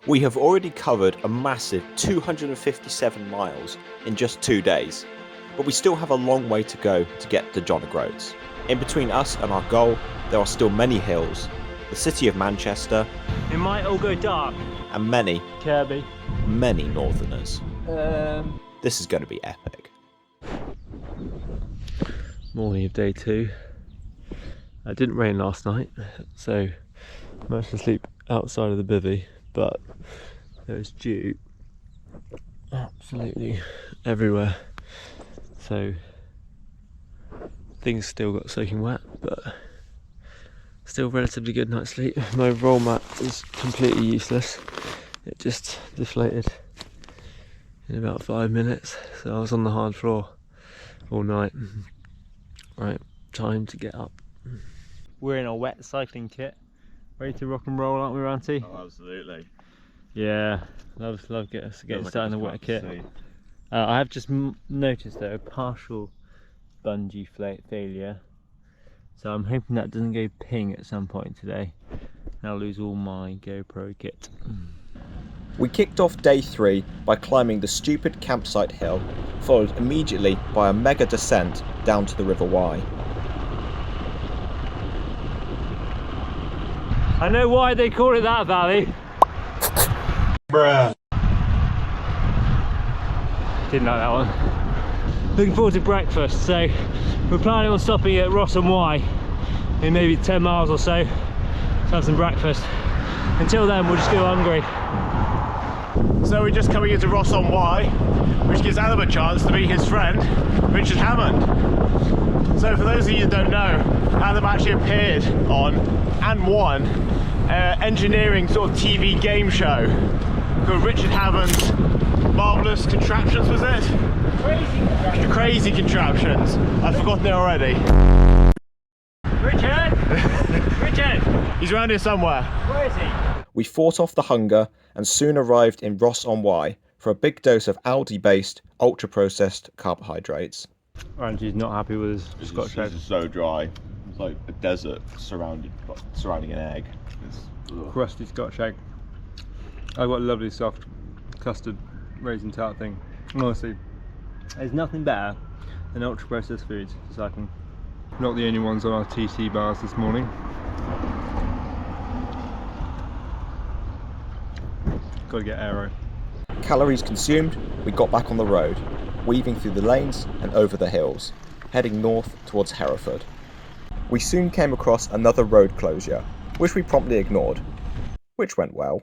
We have already covered a massive 257 miles in just 2 days, but we still have a long way to go to get to John O Groats. In between us and our goal, there are still many hills, the city of Manchester, it might all go dark, and many Kirkby, many northerners. This is going to be epic. Morning of day 2. It didn't rain last night, so I managed to sleep outside of the bivvy, but there was dew absolutely everywhere, so things still got soaking wet, but still relatively good night's sleep. My roll mat is completely useless, it just deflated in about 5 minutes, so I was on the hard floor all night. Right, time to get up. We're in a wet cycling kit, ready to rock and roll, aren't we, Ranty? Oh, absolutely. Yeah, love getting started in the wet kit. I have just noticed though a partial bungee failure, so I'm hoping that doesn't go ping at some point today and I'll lose all my GoPro kit. We kicked off day 3 by climbing the stupid campsite hill, followed immediately by a mega descent down to the River Wye. I know why they call it that valley. Bruh. Didn't like that one. Looking forward to breakfast, so we're planning on stopping at Ross on Wye in maybe 10 miles or so to have some breakfast. Until then, we'll just go hungry. So we're just coming into Ross on Wye, which gives Adam a chance to meet his friend, Richard Hammond. So for those of you that don't know, Adam actually appeared on and won an engineering sort of TV game show called Richard Hammond's Marvellous Contraptions, was it? Crazy Contraptions. I've forgotten it already. Richard! Richard! He's around here somewhere. Where is he? We fought off the hunger and soon arrived in Ross on Wye for a big dose of Aldi-based, ultra-processed carbohydrates. Randy's not happy with his Scotch egg. This is so dry. It's like a desert surrounding an egg. Crusty Scotch egg. I've got a lovely soft custard raisin tart thing. Honestly, there's nothing better than ultra processed foods for cycling. Not the only ones on our TC bars this morning. Gotta get aero. Calories consumed, we got back on the road, weaving through the lanes and over the hills, heading north towards Hereford. We soon came across another road closure, which we promptly ignored, which went well.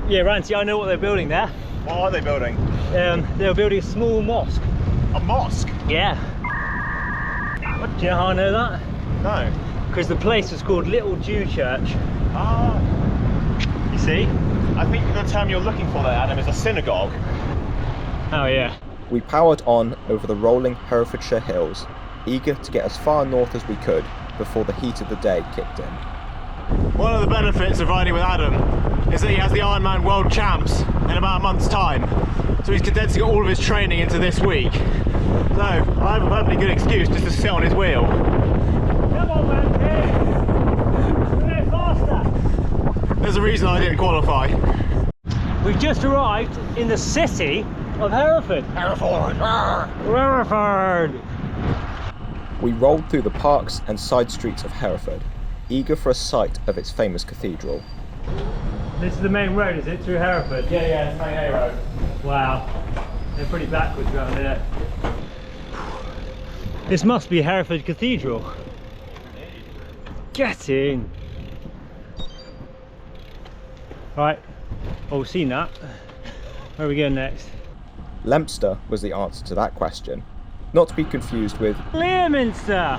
Yeah, Ranty, I know what they're building there. What are they building? They're building a small mosque. A mosque? Yeah. What, do you know how I know that? No. Because the place was called Little Jew Church. Ah. You see? I think the term you're looking for there, Adam, is a synagogue. Oh yeah. We powered on over the rolling Herefordshire hills, eager to get as far north as we could before the heat of the day kicked in. One of the benefits of riding with Adam is that he has the Ironman World Champs in about a month's time. So he's condensing all of his training into this week. So I have a perfectly good excuse just to sit on his wheel. Come on, man, we're go faster. There's a reason I didn't qualify. We've just arrived in the city of Hereford. Hereford! Hereford! We rolled through the parks and side streets of Hereford, eager for a sight of its famous cathedral. This is the main road, is it, through Hereford? Yeah, it's main A road. Wow, they're pretty backwards around here. This must be Hereford Cathedral. Get in! Right, well, we've seen that. Where are we going next? Leominster was the answer to that question, not to be confused with Leominster!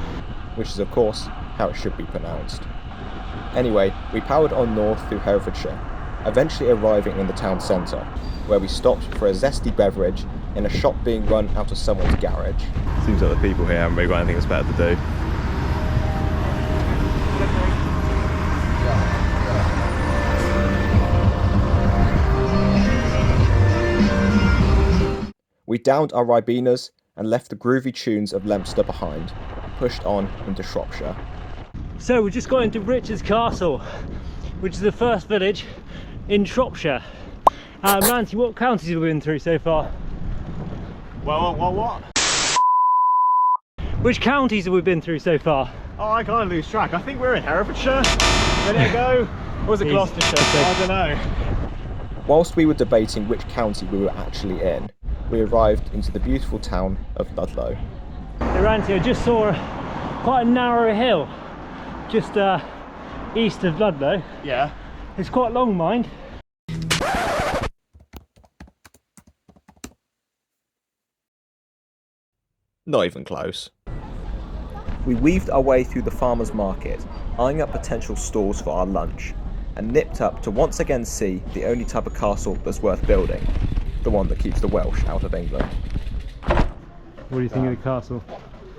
which is of course how it should be pronounced. Anyway, we powered on north through Herefordshire, eventually arriving in the town centre, where we stopped for a zesty beverage in a shop being run out of someone's garage. Seems like the people here haven't really got anything else better to do. We downed our Ribenas and left the groovy tunes of Leominster behind, pushed on into Shropshire. So we just got into Richard's Castle, which is the first village in Shropshire. Ranty, what counties have we been through so far? What? Which counties have we been through so far? Oh, I kind of lose track. I think we're in Herefordshire a minute ago. Or was it Gloucestershire? I don't know. Whilst we were debating which county we were actually in, we arrived into the beautiful town of Ludlow. Hey Ranty, I just saw quite a narrow hill just east of Ludlow. Yeah. It's quite long, mind. Not even close. We weaved our way through the farmer's market, eyeing up potential stalls for our lunch, and nipped up to once again see the only type of castle that's worth building, the one that keeps the Welsh out of England. What do you think of the castle?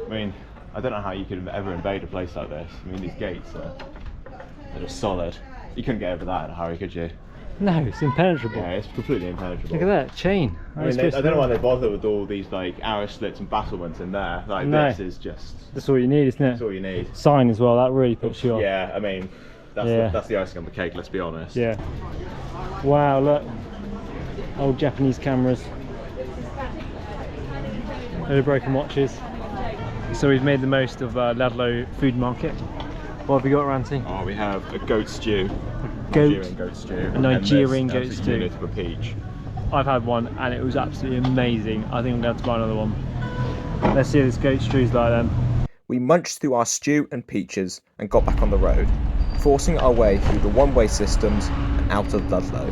I mean, I don't know how you could ever invade a place like this. I mean, these gates they're just solid. You couldn't get over that in a hurry, could you? No, it's impenetrable. Yeah, it's completely impenetrable. Look at that chain. I mean, I don't know why they bother with all these like arrow slits and battlements in there. Like this is just. That's all you need, isn't it? That's all you need. Sign as well. That really puts you off. Yeah, I mean, that's the icing on the cake. Let's be honest. Yeah. Wow, look. Old Japanese cameras. They're broken watches. So we've made the most of Ludlow food market. What have we got, Ranty? Oh, we have a goat stew. Nigerian goat stew. A Nigerian goat stew. Unit of a peach. I've had one and it was absolutely amazing. I think I'm going to have to buy another one. Let's see how this goat stew's like then. We munched through our stew and peaches and got back on the road, forcing our way through the one-way systems and out of Ludlow.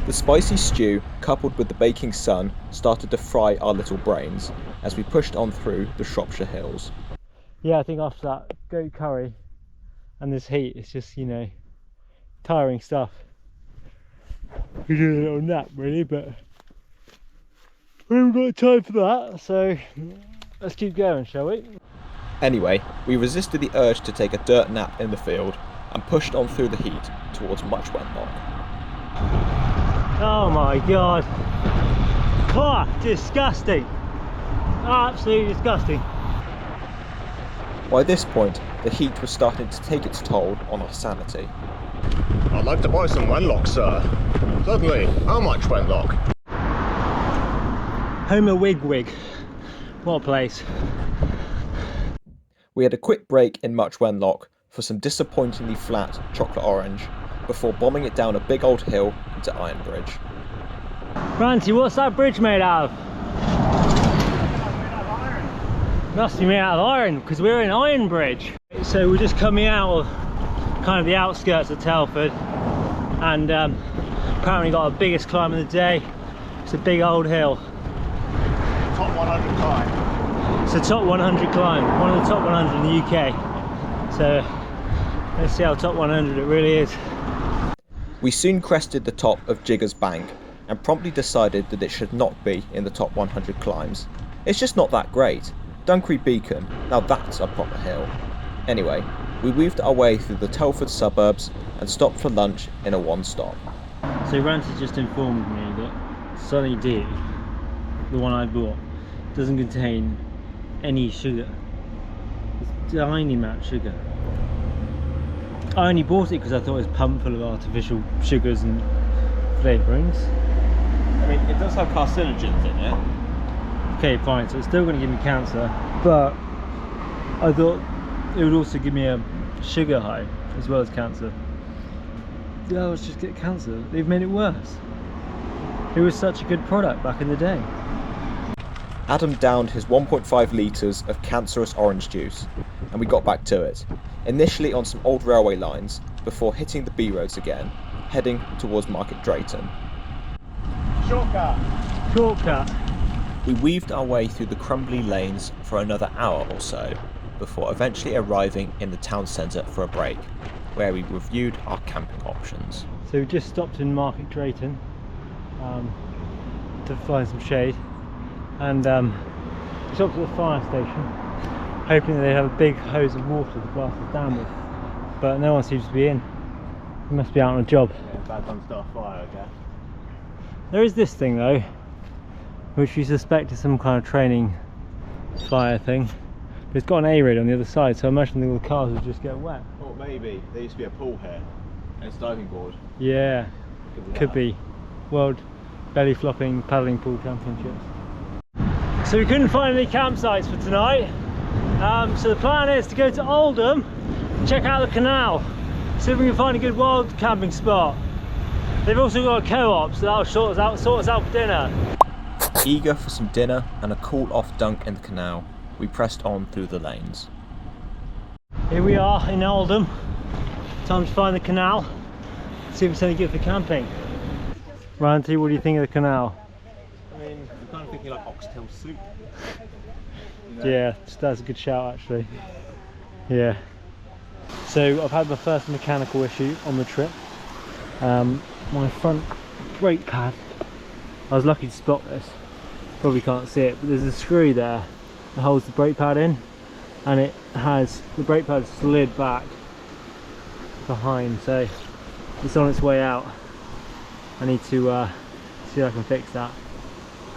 The spicy stew, coupled with the baking sun, started to fry our little brains as we pushed on through the Shropshire hills. Yeah, I think after that goat curry and this heat, it's just, you know, tiring stuff. We do a little nap really, but we haven't got time for that, so let's keep going, shall we? Anyway, we resisted the urge to take a dirt nap in the field and pushed on through the heat towards Much Wenlock. Oh my god. Oh, disgusting. Absolutely disgusting. By this point, the heat was starting to take its toll on our sanity. I'd like to buy some Wenlock, sir. Certainly. How much Wenlock? Homer Wigwig. What a place. We had a quick break in Much Wenlock for some disappointingly flat chocolate orange before bombing it down a big old hill into Ironbridge. Ranty, what's that bridge made out of? Must be made out of iron, because we're in Ironbridge. So we're just coming out of kind of the outskirts of Telford, and apparently got our biggest climb of the day. It's a big old hill. Top 100 climb. It's a top 100 climb, one of the top 100 in the UK. So let's see how top 100 it really is. We soon crested the top of Jigger's Bank and promptly decided that it should not be in the top 100 climbs. It's just not that great. Dunkery Beacon, now that's a proper hill. Anyway, we weaved our way through the Telford suburbs and stopped for lunch in a one-stop. So Ranty just informed me that Sunny D, the one I bought, doesn't contain any sugar. It's a tiny amount of sugar. I only bought it because I thought it was pumped full of artificial sugars and flavourings. I mean, it does have carcinogens in it. Okay, fine, so it's still going to give me cancer, but I thought it would also give me a sugar high as well as cancer. Yeah, let's just get cancer. They've made it worse. It was such a good product back in the day. Adam downed his 1.5 litres of cancerous orange juice, and we got back to it, initially on some old railway lines, before hitting the B roads again, heading towards Market Drayton. Shortcut. Shortcut. We weaved our way through the crumbly lanes for another hour or so, before eventually arriving in the town centre for a break, where we reviewed our camping options. So we just stopped in Market Drayton to find some shade, and stopped at the fire station, hoping that they have a big hose of water to blast us down with, but no one seems to be in. They must be out on a job. Yeah, bad time to start a fire, I guess. There is this thing though, which we suspect is some kind of training fire thing. But it's got an A-raid on the other side, so I imagine all the cars would just get wet. Or maybe there used to be a pool here and it's diving board. Yeah, could be. World belly flopping paddling pool championships. So we couldn't find any campsites for tonight. So the plan is to go to Oldham, check out the canal, see if we can find a good wild camping spot. They've also got a co-op, so that'll sort us out for dinner. Eager for some dinner and a cool off dunk in the canal, we pressed on through the lanes. Here we are in Oldham. Time to find the canal, see if it's any good for camping. Ranty, what do you think of the canal? I mean, I'm kind of thinking like oxtail soup. You know? Yeah, that's a good shout actually. Yeah. So I've had my first mechanical issue on the trip. My front brake pad, I was lucky to spot this, probably can't see it, but there's a screw there that holds the brake pad in, and it has, the brake pad slid back behind, so it's on its way out. I need to see if I can fix that.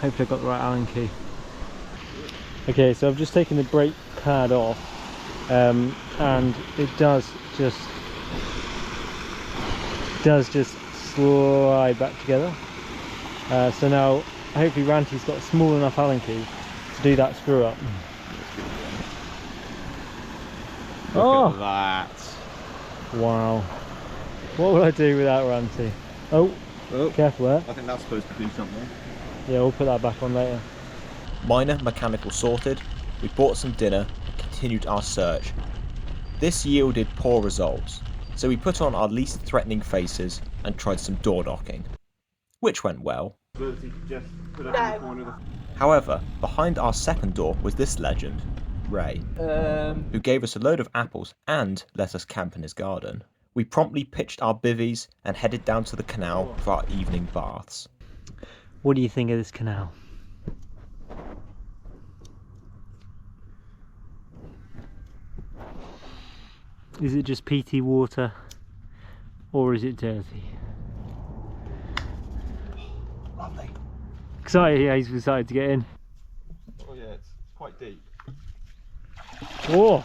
Hopefully I've got the right Allen key. Okay, so I've just taken the brake pad off, and it does just slide back together. So now hopefully Ranty's got a small enough Allen key to do that screw up. Look at that. Wow. What would I do without Ranty? Oh, careful there. I think that's supposed to do something. Yeah, we'll put that back on later. Minor mechanical sorted, we bought some dinner and continued our search. This yielded poor results, so we put on our least threatening faces and tried some door knocking, which went well. However, behind our second door was this legend, Ray, who gave us a load of apples and let us camp in his garden. We promptly pitched our bivvies and headed down to the canal for our evening baths. What do you think of this canal? Is it just peaty water, or is it dirty? Lovely. Excited, yeah, he's excited to get in. Oh yeah, it's quite deep. Whoa!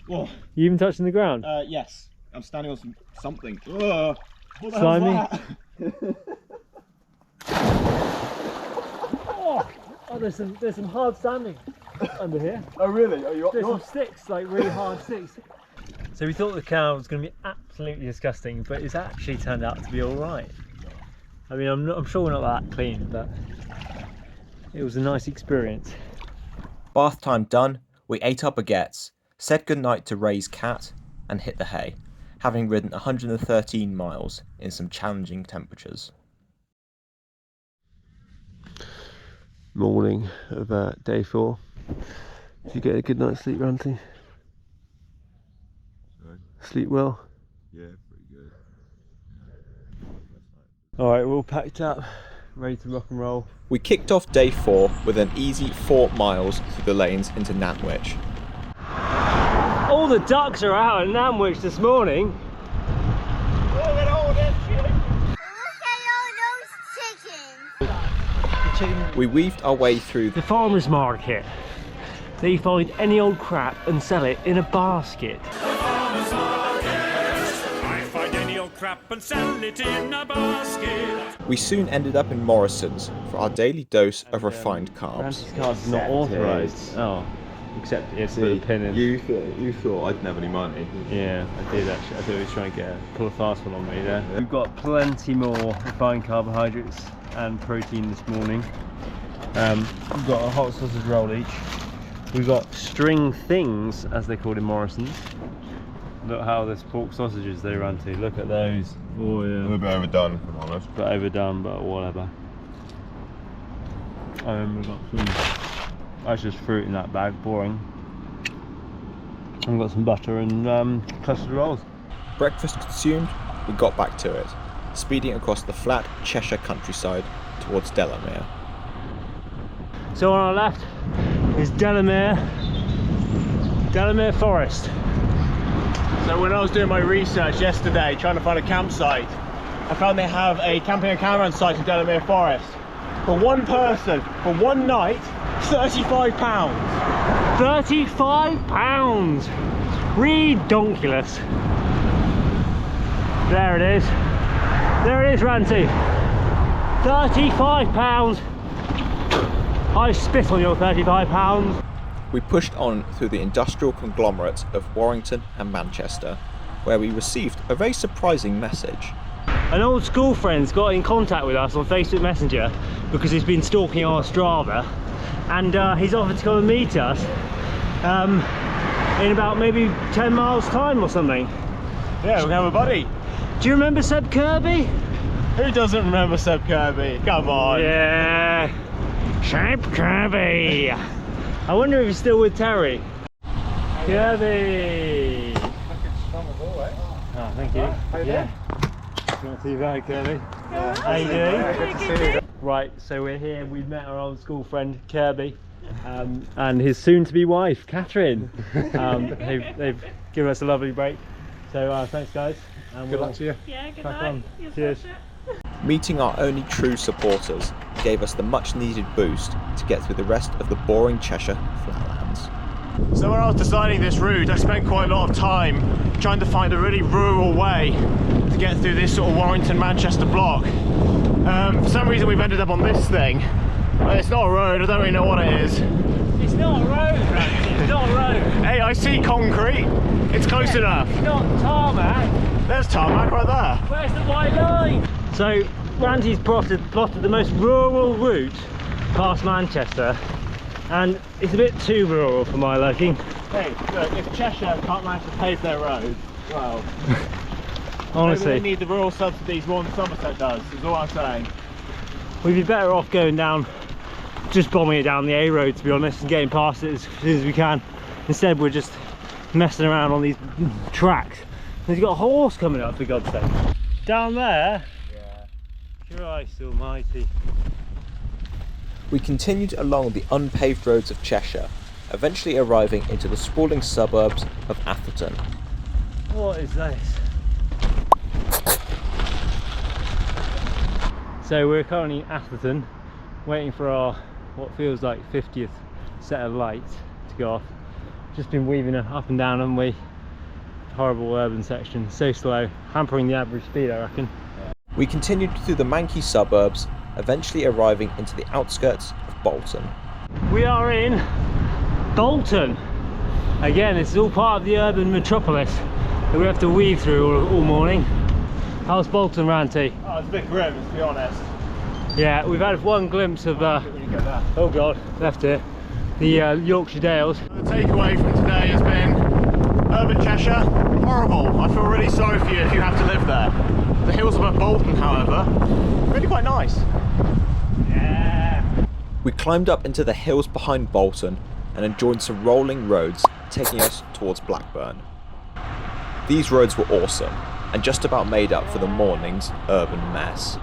Whoa. You even touching the ground? Yes. I'm standing on something. What the Slimy? hell's that? Oh, there's some hard sanding under here. Oh really? Oh, There's some sticks, like really hard sticks. So we thought the canal was going to be absolutely disgusting, but it's actually turned out to be all right. I mean, I'm sure we're not that clean, but it was a nice experience. Bath time done, we ate our baguettes, said goodnight to Ray's cat, and hit the hay, having ridden 113 miles in some challenging temperatures. Morning of day 4. Did you get a good night's sleep, Ranty? Sorry? Sleep well? Yeah, pretty good. Alright, we're all packed up, ready to rock and roll. We kicked off day 4 with an easy 4 miles through the lanes into Nantwich. All the ducks are out at Nantwich this morning. Look at all this shit. Look at all those chickens. We weaved our way through The farmer's market. They find any old crap and sell it in a basket. I find any old crap and sell it in a basket. We soon ended up in Morrison's for our daily dose of refined carbs. Ranty's card's not authorised. Oh, except it's for the pin in. You thought I didn't have any money. Yeah, I did actually. I thought he was trying to pull a fast one on me there. We've got plenty more refined carbohydrates and protein this morning. We've got a hot sausage roll each. We've got string things, as they're called in Morrison's. Look how there's pork sausages they run to. Look at those. Oh A yeah. little bit overdone, if I'm honest. Bit overdone, but whatever. We've got some. That's just fruit in that bag. Boring. And we've got some butter and custard rolls. Breakfast consumed, we got back to it, speeding across the flat Cheshire countryside towards Delamere. So on our left is Delamere Forest. So when I was doing my research yesterday, trying to find a campsite, I found they have a camping and caravan site in Delamere Forest. for one person, for one night, £35. £35! Redonkulous. There it is. There it is, Ranty. £35. I spit on your £35. We pushed on through the industrial conglomerate of Warrington and Manchester, where we received a very surprising message. An old school friend's got in contact with us on Facebook Messenger because he's been stalking our Strava, and he's offered to come and meet us in about maybe 10 miles time or something. Yeah, we have a buddy. Do you remember Seb Kirkby? Who doesn't remember Seb Kirkby? Come on. Yeah, Seb Kirkby. I wonder if he's still with Terry. Kirkby. Oh, thank you. Yeah. Not too bad, Kirkby. How you doing? Right, so we're here. We've met our old school friend Kirkby and his soon-to-be wife Catherine. They've given us a lovely break. So thanks, guys. And Good luck to you. Yeah, good Crack night. on. You'll Cheers. smash it. Meeting our only true supporters gave us the much needed boost to get through the rest of the boring Cheshire flatlands. So when I was designing this route, I spent quite a lot of time trying to find a really rural way to get through this sort of Warrington-Manchester block. For some reason we've ended up on this thing. It's not a road, I don't really know what it is. It's not a road, Randy. It's not a road. Hey, I see concrete. It's close enough. It's not tarmac. There's tarmac right there. Where's the white line? So Randy's plotted the most rural route past Manchester, and it's a bit too rural for my liking. Hey, look, if Cheshire can't manage to pave their road, well, Honestly, maybe they need the rural subsidies more than Somerset does, is all I'm saying. we'd be better off going down, just bombing it down the A road, to be honest, and getting past it as soon as we can. Instead we're just messing around on these tracks. There's got a horse coming up, for God's sake. Down there? Yeah. Christ almighty. We continued along the unpaved roads of Cheshire, eventually arriving into the sprawling suburbs of Atherton. What is this? So we're currently in Atherton, waiting for our, what feels like 50th set of lights to go off. Just been weaving up and down, haven't we? Horrible urban section, so slow, hampering the average speed, I reckon. We continued through the manky suburbs, eventually arriving into the outskirts of Bolton. We are in Bolton. Again, this is all part of the urban metropolis that we have to weave through all morning. How's Bolton, Ranty? Oh, it's a bit grim, to be honest. Yeah, we've had one glimpse of, oh God, left here, the Yorkshire Dales. The takeaway from today has been urban Cheshire, horrible. I feel really sorry for you if you have to live there. The hills above Bolton, however, really quite nice. Yeah. We climbed up into the hills behind Bolton and enjoyed some rolling roads taking us towards Blackburn. These roads were awesome and just about made up for the morning's urban mess.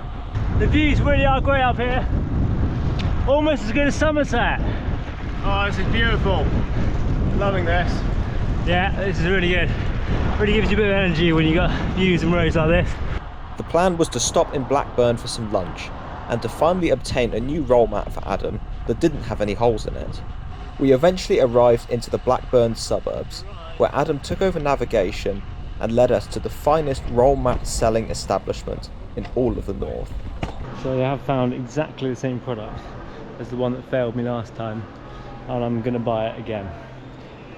The views really are great up here. Almost as good as Somerset. Oh, this is beautiful. Loving this. Yeah, this is really good. Really gives you a bit of energy when you got views and roads like this. The plan was to stop in Blackburn for some lunch and to finally obtain a new roll mat for Adam that didn't have any holes in it. We eventually arrived into the Blackburn suburbs, where Adam took over navigation and led us to the finest roll mat selling establishment in all of the north. So I have found exactly the same product as the one that failed me last time, and I'm going to buy it again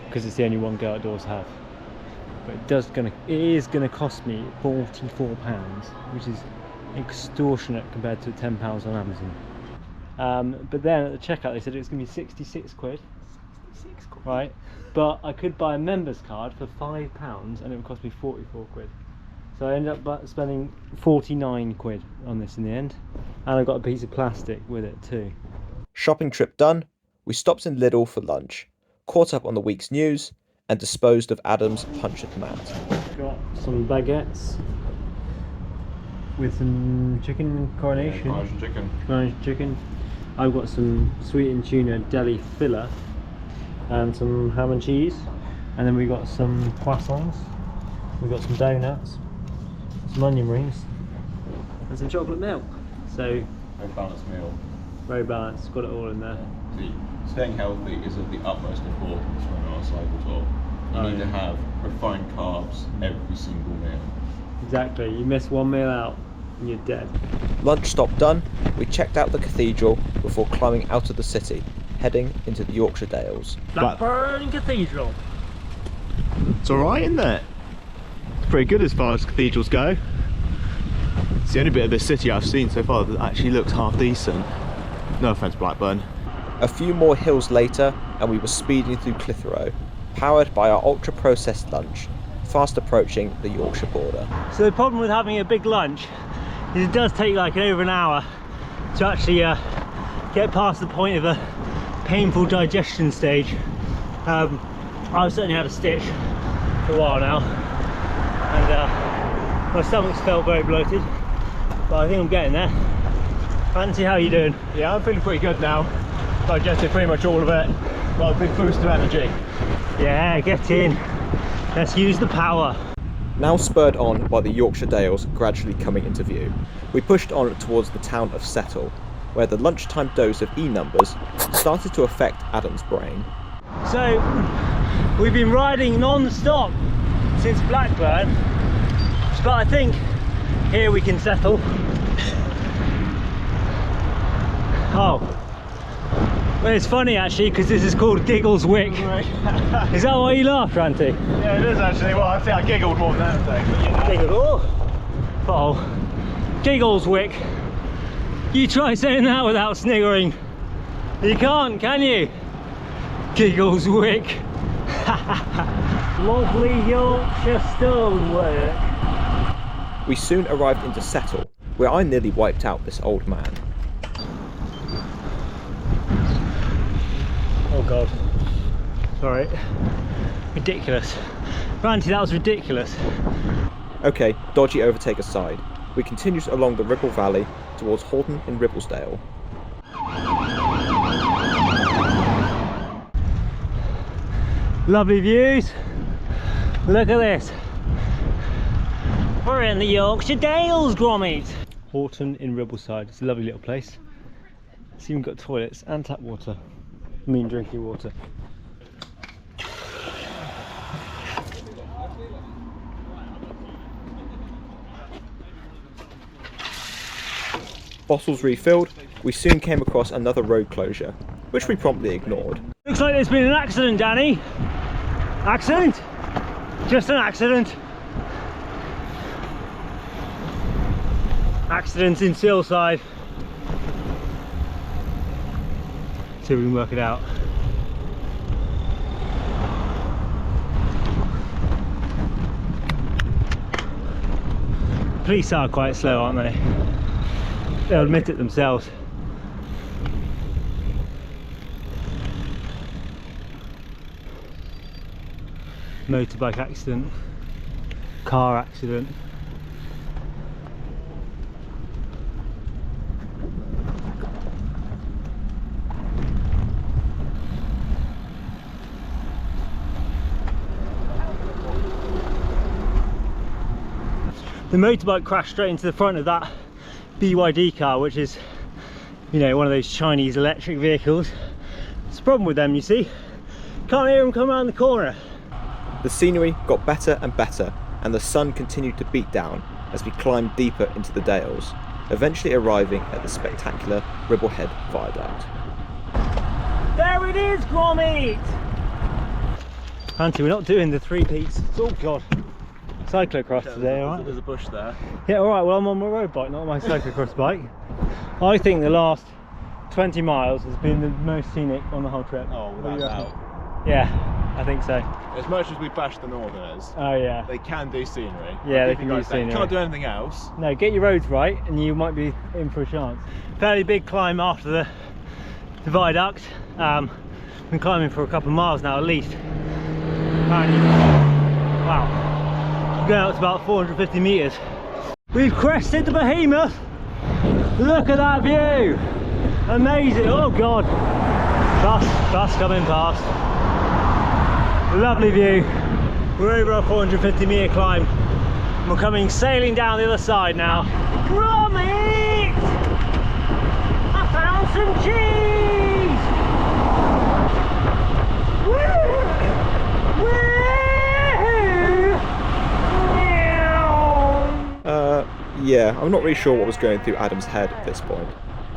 because it's the only one Go Outdoors have. But it is going to cost me £44, which is extortionate compared to £10 on Amazon. But then at the checkout they said it was going to be 66 quid. 66 quid. Right, but I could buy a member's card for £5 and it would cost me 44 quid. So I ended up spending 49 quid on this in the end, and I got a piece of plastic with it too. Shopping trip done, we stopped in Lidl for lunch, caught up on the week's news, and disposed of Adam's punctured mat. Got some baguettes with some chicken coronation. Coronation chicken. I've got some sweetened tuna deli filler and some ham and cheese, and then we got some croissants. We've got some donuts, some onion rings, and some chocolate milk. So A balanced meal. Very balanced, got it all in there. See, staying healthy is of the utmost importance when on a cycle tour. You need to have refined carbs every single meal. Exactly, you miss one meal out and you're dead. Lunch stop done, we checked out the cathedral before climbing out of the city, heading into the Yorkshire Dales. Blackburn Cathedral. It's alright, isn't it? It's pretty good as far as cathedrals go. It's the only bit of the city I've seen so far that actually looks half decent. No offence, Blackburn. A few more hills later and we were speeding through Clitheroe, powered by our ultra-processed lunch, fast approaching the Yorkshire border. So the problem with having a big lunch is it does take like over an hour to actually get past the point of a painful digestion stage. I've certainly had a stitch for a while now, and my stomach's felt very bloated, but I think I'm getting there. Fancy, how are you doing? Yeah, I'm feeling pretty good now. Digested pretty much all of it. Got a big boost of energy. Yeah, get in. Let's use the power. Now spurred on by the Yorkshire Dales gradually coming into view, we pushed on towards the town of Settle, where the lunchtime dose of E-numbers started to affect Adam's brain. So, we've been riding non-stop since Blackburn, but I think here we can settle. Oh, well, it's funny actually because this is called Giggles Wick. Is that why you laughed, Ranty? Yeah, it is actually. Well, I'd say I giggled more than anything. Giggle. Oh, Giggles Wick. You try saying that without sniggering. You can't, can you? Giggles Wick. Lovely Yorkshire stonework. We soon arrived into Settle, where I nearly wiped out this old man. Oh god. Sorry. Ridiculous. Ranty, that was ridiculous. Okay, dodgy overtake aside, we continued along the Ribble Valley towards Horton in Ribblesdale. Lovely views. Look at this. We're in the Yorkshire Dales, Gromit. Horton in Ribbleside. It's a lovely little place. It's even got toilets and tap water. I mean drinking water. Bottles refilled, we soon came across another road closure, which we promptly ignored. Looks like there's been an accident, Danny. Accident? Just an accident. Accidents in Silside. See if we can work it out. Police are quite slow, aren't they? They'll admit it themselves. Motorbike accident, car accident. The motorbike crashed straight into the front of that BYD car, which is, you know, one of those Chinese electric vehicles. It's a problem with them, you see. Can't hear them come around the corner. The scenery got better and better, and the sun continued to beat down as we climbed deeper into the Dales, eventually arriving at the spectacular Ribblehead Viaduct. There it is, Gromit! Auntie, we're not doing the three peaks. Oh god. Cyclocross today, alright? There's a bush there. Yeah, alright, well I'm on my road bike, not my cyclocross bike. I think the last 20 miles has been the most scenic on the whole trip. Oh, without doubt. Yeah, I think so. As much as we bash the Northerners, Oh yeah. they can do scenery. Yeah, Like, they if can you do guys scenery. Can't do anything else. No, get your roads right and you might be in for a chance. Fairly big climb after the viaduct. Been climbing for a couple of miles now at least. Apparently, wow. Going out to about 450 metres. We've crested the behemoth. Look at that view. Amazing. Oh god. Bus coming past. Lovely view. We're over a 450 metre climb. We're coming sailing down the other side now. Gromit! I found some cheese! Yeah, I'm not really sure what was going through Adam's head at this point.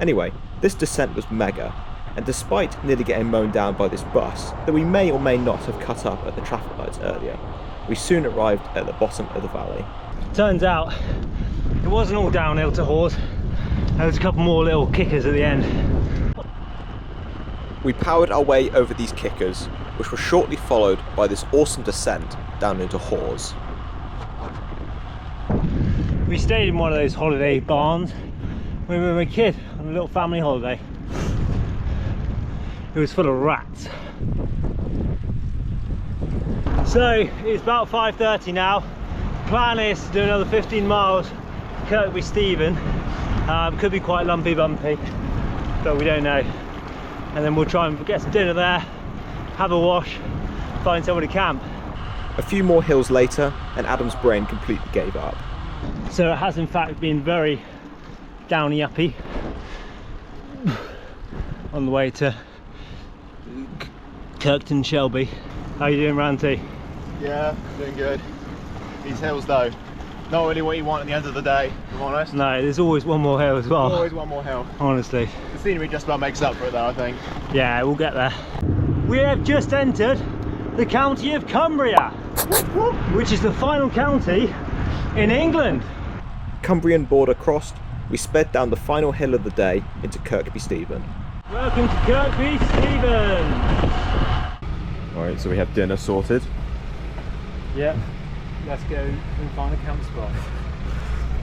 Anyway, this descent was mega, and despite nearly getting mown down by this bus that we may or may not have cut up at the traffic lights earlier, we soon arrived at the bottom of the valley. Turns out it wasn't all downhill to Hawes. There was a couple more little kickers at the end. We powered our way over these kickers, which were shortly followed by this awesome descent down into Hawes. We stayed in one of those holiday barns when we were a kid on a little family holiday. It was full of rats. So it's about 5:30 now. Plan is to do another 15 miles to Kirkby Stephen. Could be quite lumpy bumpy, but we don't know. And then we'll try and get some dinner there, have a wash, find somewhere to camp. A few more hills later, and Adam's brain completely gave up. So it has in fact been very downy uppy on the way to Kirkton Shelby. How you doing, Ranty? Yeah, doing good. These hills though, not really what you want at the end of the day, if I'm honest. No, there's always one more hill as well. Always one more hill. Honestly. The scenery just about makes up for it though, I think. Yeah, we'll get there. We have just entered the county of Cumbria, which is the final county in England. Cumbrian border crossed, we sped down the final hill of the day into Kirkby Stephen. Welcome to Kirkby Stephen. Alright, so we have dinner sorted. Yeah, let's go and find a camp spot.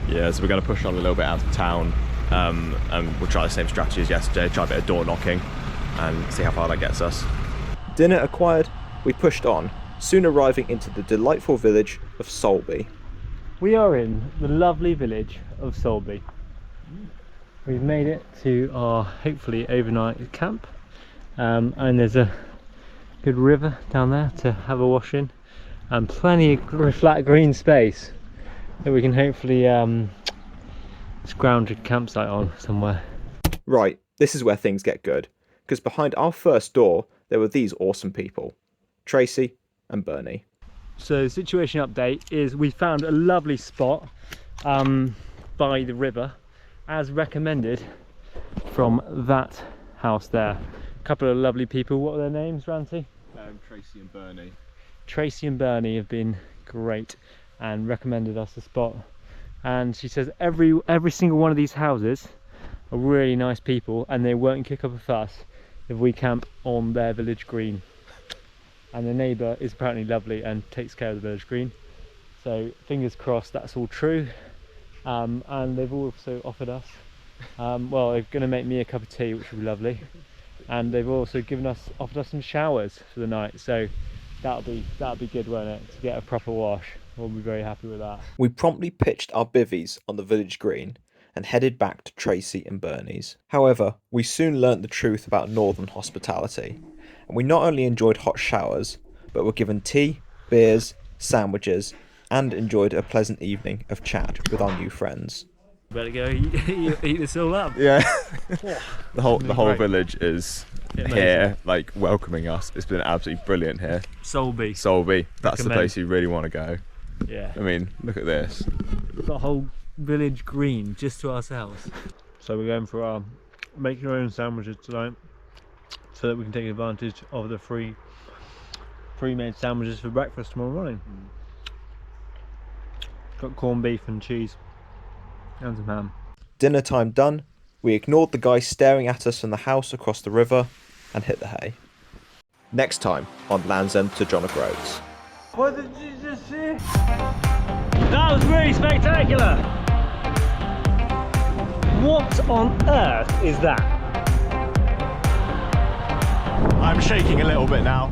Yeah, so we're going to push on a little bit out of town, and we'll try the same strategy as yesterday, try a bit of door knocking and see how far that gets us. Dinner acquired, we pushed on, soon arriving into the delightful village of Solby. We are in the lovely village of Solby. We've made it to our hopefully overnight camp, and there's a good river down there to have a wash in, and plenty of flat green space that we can hopefully scrounge a campsite on somewhere. Right, this is where things get good, because behind our first door there were these awesome people, Tracy and Bernie. So the situation update is we found a lovely spot by the river, as recommended from that house there. A couple of lovely people. What are their names, Ranty? Tracy and Bernie. Tracy and Bernie have been great and recommended us a spot. And she says every single one of these houses are really nice people, and they won't kick up a fuss if we camp on their village green. And the neighbour is apparently lovely and takes care of the village green, so fingers crossed that's all true. And they've also offered us, well, they're going to make me a cup of tea, which will be lovely, and they've also offered us some showers for the night, so that'll be good, won't it, to get a proper wash. We'll be very happy with that. We promptly pitched our bivvies on the village green and headed back to Tracy and Bernie's. However, we soon learnt the truth about northern hospitality, and we not only enjoyed hot showers, but were given tea, beers, sandwiches, and enjoyed a pleasant evening of chat with our new friends. Better go eat this all up. Yeah. Oh, the whole great. village is Amazing. here, like welcoming us. It's been absolutely brilliant here. Solby. Solby, that's the Recommend. place you really want to go. Yeah. I mean, look at this. The whole village green just to ourselves. So we're going for our make your own sandwiches tonight, so that we can take advantage of the free made sandwiches for breakfast tomorrow morning. Got corned beef and cheese and some ham. Dinner time done, we ignored the guy staring at us from the house across the river and hit the hay. Next time on Land's End to John O Groats. What did you just see? That was really spectacular! What on earth is that? I'm shaking a little bit now.